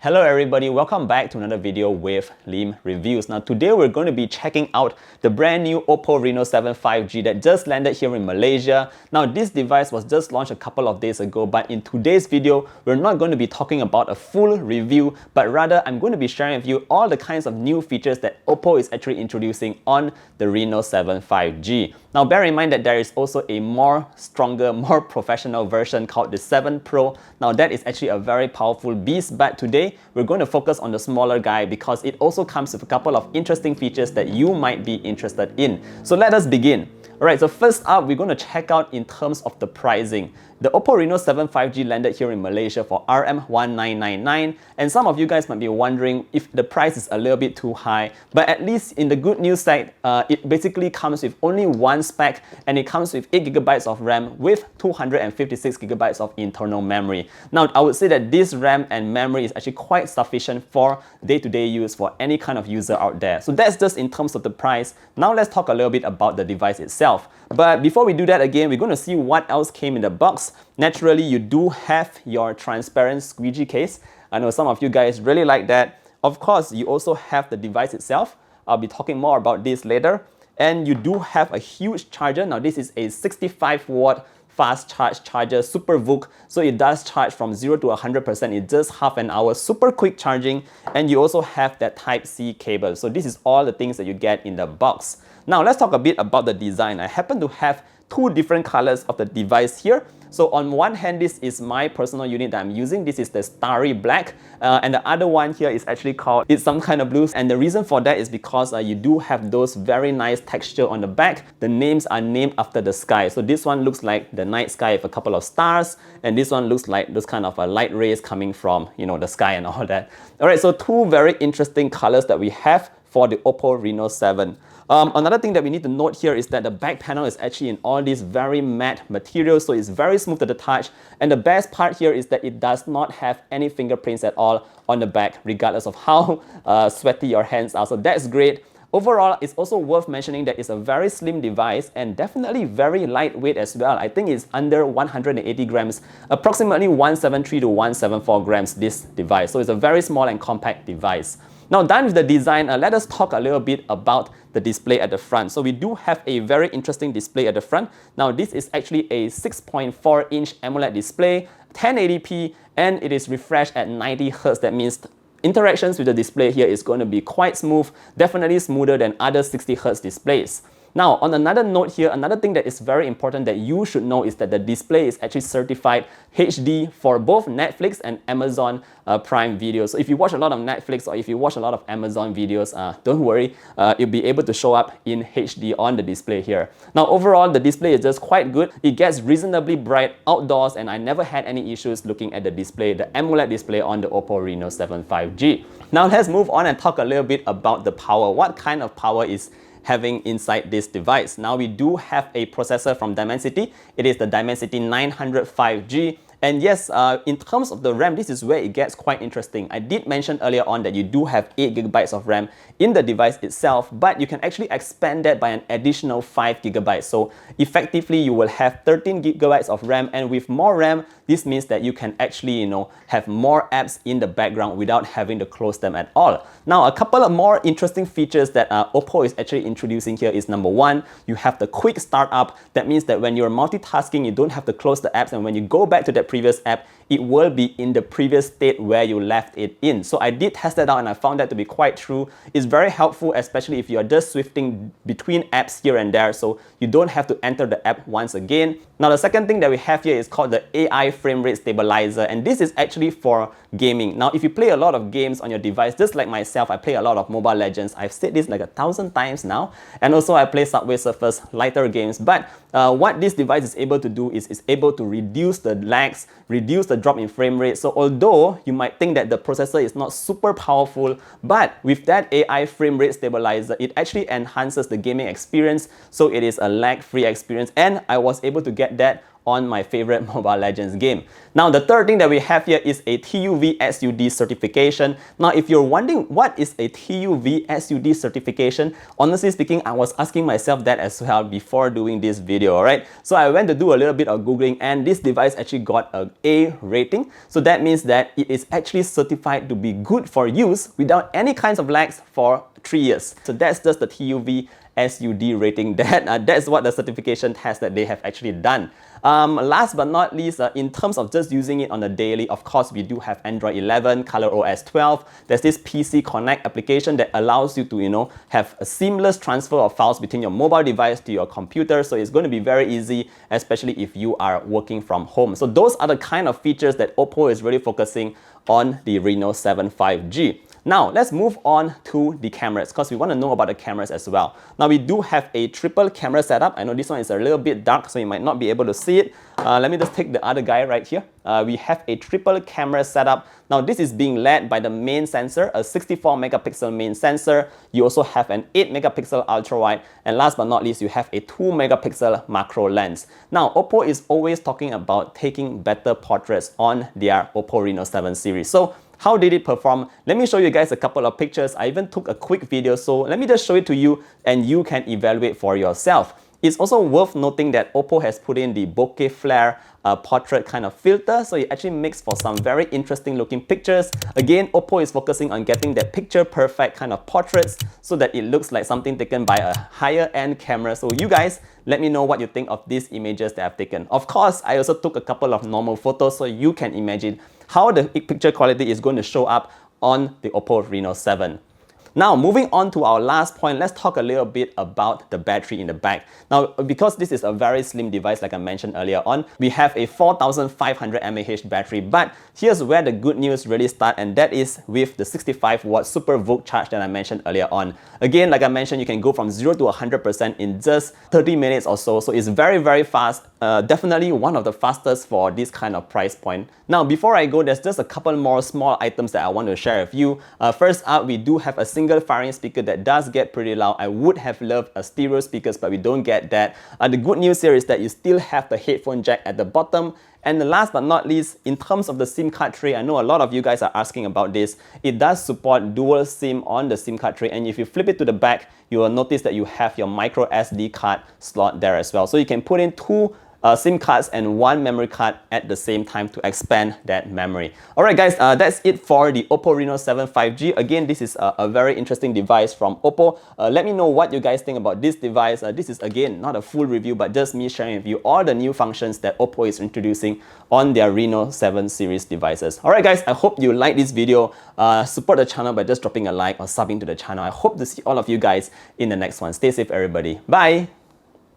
Hello everybody, welcome back to another video with Lim Reviews. Now today we're going to be checking out the brand new OPPO Reno 7 5G that just landed here in Malaysia. Now this device was just launched a couple of days ago, but in today's video we're not going to be talking about a full review, but rather I'm going to be sharing with you all the kinds of new features that OPPO is actually introducing on the Reno 7 5G. Now bear in mind that there is also a stronger, more professional version called the 7 Pro. Now that is actually a very powerful beast, but today we're going to focus on the smaller guy because it also comes with a couple of interesting features that you might be interested in. So let us begin. Alright, so first up, we're going to check out in terms of the pricing. The OPPO Reno 7 5G landed here in Malaysia for RM1999, and some of you guys might be wondering if the price is a little bit too high, but at least in the good news side, it basically comes with only one spec, and it comes with 8GB of RAM with 256GB of internal memory. Now, I would say that this RAM and memory is actually quite sufficient for day-to-day use for any kind of user out there. So that's just in terms of the price. Now let's talk a little bit about the device itself. But before we do that again, we're going to see what else came in the box. Naturally, you do have your transparent squeegee case. I know some of you guys really like that. Of course, you also have the device itself. I'll be talking more about this later. And you do have a huge charger. Now, this is a 65-watt fast charge charger, super VOOC. So it does charge from 0 to 100% in just half an hour, super quick charging. And you also have that Type-C cable. So this is all the things that you get in the box. Now let's talk a bit about the design. I happen to have two different colors of the device here. So on one hand, this is my personal unit that I'm using. This is the Starry Black. And the other one here is actually called It's Some Kind of Blues. And the reason for that is because you do have those very nice texture on the back. The names are named after the sky. So this one looks like the night sky with a couple of stars. And this one looks like those kind of light rays coming from, the sky and all that. All right, so two very interesting colors that we have for the OPPO Reno 7. Another thing that we need to note here is that the back panel is actually in all these very matte materials, so it's very smooth to the touch. And the best part here is that it does not have any fingerprints at all on the back, regardless of how sweaty your hands are. So that's great. Overall, it's also worth mentioning that it's a very slim device and definitely very lightweight as well. I think it's under 180 grams, approximately 173 to 174 grams, this device. So it's a very small and compact device. Now, done with the design, let us talk a little bit about the display at the front. So we do have a very interesting display at the front. Now, this is actually a 6.4-inch AMOLED display, 1080p, and it is refreshed at 90 Hz. That means interactions with the display here is going to be quite smooth, definitely smoother than other 60 Hz displays. Now, on another note here, another thing that is very important that you should know is that the display is actually certified HD for both Netflix and Amazon Prime Video. So if you watch a lot of Netflix or if you watch a lot of Amazon videos, don't worry, you'll be able to show up in HD on the display here. Now, overall, the display is just quite good. It gets reasonably bright outdoors, and I never had any issues looking at the display, the AMOLED display on the OPPO Reno 7 5G. Now, let's move on and talk a little bit about the power. What kind of power is having inside this device? Now, we do have a processor from Dimensity. It is the Dimensity 900 5G. And yes, in terms of the RAM, this is where it gets quite interesting. I did mention earlier on that you do have 8GB of RAM in the device itself, but you can actually expand that by an additional 5GB. So effectively, you will have 13GB of RAM, and with more RAM, this means that you can actually, have more apps in the background without having to close them at all. Now, a couple of more interesting features that OPPO is actually introducing here is number one, you have the quick startup. That means that when you're multitasking, you don't have to close the apps, and when you go back to that previous app, it will be in the previous state where you left it in. So I did test that out and I found that to be quite true. It's very helpful, especially if you're just swifting between apps here and there, so you don't have to enter the app once again. Now, the second thing that we have here is called the AI frame rate stabilizer, and this is actually for gaming. Now, if you play a lot of games on your device, just like myself, I play a lot of Mobile Legends. I've said this like 1,000 times now, and also I play Subway Surfers, lighter games. But what this device is able to do is it's able to reduce the lags, reduce the drop in frame rate. So although you might think that the processor is not super powerful, but with that AI frame rate stabilizer, it actually enhances the gaming experience. So it is a lag-free experience, and I was able to get that on my favorite Mobile Legends game. Now, the third thing that we have here is a TUV SUD certification. Now, if you're wondering what is a TUV SUD certification, honestly speaking, I was asking myself that as well before doing this video, alright? So I went to do a little bit of Googling, and this device actually got an A rating. So that means that it is actually certified to be good for use without any kinds of lags for 3 years. So that's just the TUV SUD rating. That's what the certification test that they have actually done. Last but not least, in terms of just using it on a daily, of course, we do have Android 11, ColorOS 12. There's this PC Connect application that allows you to, have a seamless transfer of files between your mobile device to your computer. So it's going to be very easy, especially if you are working from home. So those are the kind of features that OPPO is really focusing on the Reno 7 5G. Now, let's move on to the cameras because we want to know about the cameras as well. Now, we do have a triple camera setup. I know this one is a little bit dark, so you might not be able to see it. Let me just take the other guy right here. We have a triple camera setup. Now, this is being led by the main sensor, a 64 megapixel main sensor. You also have an 8 megapixel ultra wide. And last but not least, you have a 2 megapixel macro lens. Now, OPPO is always talking about taking better portraits on their OPPO Reno 7 series. So, how did it perform? Let me show you guys a couple of pictures. I even took a quick video, so let me just show it to you and you can evaluate for yourself. It's also worth noting that OPPO has put in the bokeh flare portrait kind of filter, so it actually makes for some very interesting looking pictures. Again, OPPO is focusing on getting that picture perfect kind of portraits so that it looks like something taken by a higher end camera. So you guys, let me know what you think of these images that I've taken. Of course, I also took a couple of normal photos so you can imagine how the picture quality is going to show up on the OPPO Reno 7. Now, moving on to our last point, let's talk a little bit about the battery in the back. Now, because this is a very slim device, like I mentioned earlier on, we have a 4500 mAh battery, but here's where the good news really starts, and that is with the 65 watt super VOOC charge that I mentioned earlier on. Again, like I mentioned, you can go from 0 to 100% in just 30 minutes or so, so it's very, very fast. Definitely one of the fastest for this kind of price point. Now, before I go, there's just a couple more small items that I want to share with you. First up, we do have a single firing speaker that does get pretty loud. I would have loved a stereo speakers, but we don't get that. The good news here is that you still have the headphone jack at the bottom. And the last but not least, in terms of the SIM card tray, I know a lot of you guys are asking about this. It does support dual SIM on the SIM card tray, and if you flip it to the back, you will notice that you have your micro SD card slot there as well. So you can put in two SIM cards and one memory card at the same time to expand that memory. Alright guys, that's it for the OPPO Reno 7 5G. Again, this is a very interesting device from OPPO. Let me know what you guys think about this device. This is again not a full review, but just me sharing with you all the new functions that OPPO is introducing on their Reno 7 series devices. Alright guys, I hope you like this video. Support the channel by just dropping a like or subbing to the channel. I hope to see all of you guys in the next one. Stay safe everybody. Bye!